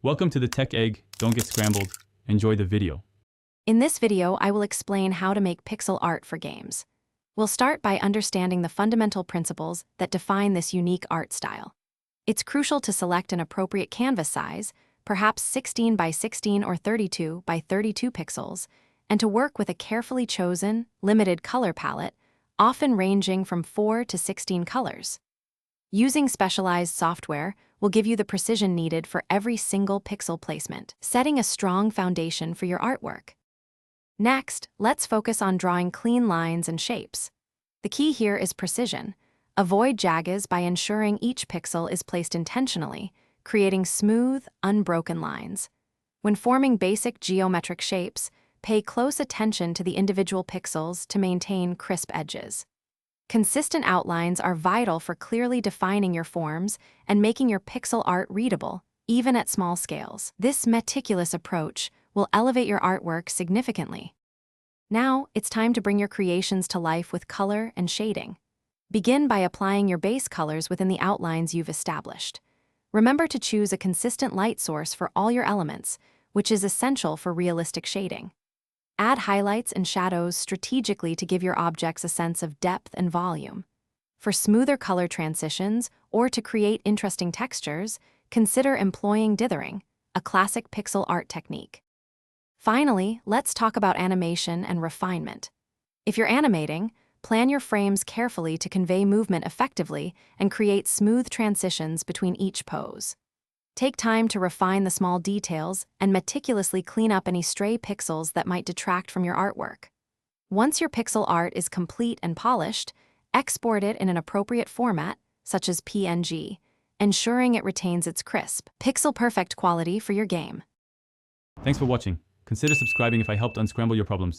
Welcome to the Tech Egg. Don't get scrambled. Enjoy the video. In this video, I will explain how to make pixel art for games. We'll start by understanding the fundamental principles that define this unique art style. It's crucial to select an appropriate canvas size, perhaps 16 by 16 or 32 by 32 pixels, and to work with a carefully chosen, limited color palette, often ranging from 4 to 16 colors. Using specialized software will give you the precision needed for every single pixel placement, setting a strong foundation for your artwork. Next, let's focus on drawing clean lines and shapes. The key here is precision. Avoid jaggeds by ensuring each pixel is placed intentionally, creating smooth, unbroken lines. When forming basic geometric shapes, pay close attention to the individual pixels to maintain crisp edges. Consistent outlines are vital for clearly defining your forms and making your pixel art readable, even at small scales. This meticulous approach will elevate your artwork significantly. Now, it's time to bring your creations to life with color and shading. Begin by applying your base colors within the outlines you've established. Remember to choose a consistent light source for all your elements, which is essential for realistic shading. Add highlights and shadows strategically to give your objects a sense of depth and volume. For smoother color transitions or to create interesting textures, consider employing dithering, a classic pixel art technique. Finally, let's talk about animation and refinement. If you're animating, plan your frames carefully to convey movement effectively and create smooth transitions between each pose. Take time to refine the small details and meticulously clean up any stray pixels that might detract from your artwork. Once your pixel art is complete and polished, export it in an appropriate format, such as PNG, ensuring it retains its crisp, pixel-perfect quality for your game. Thanks for watching. Consider subscribing if I helped unscramble your problems.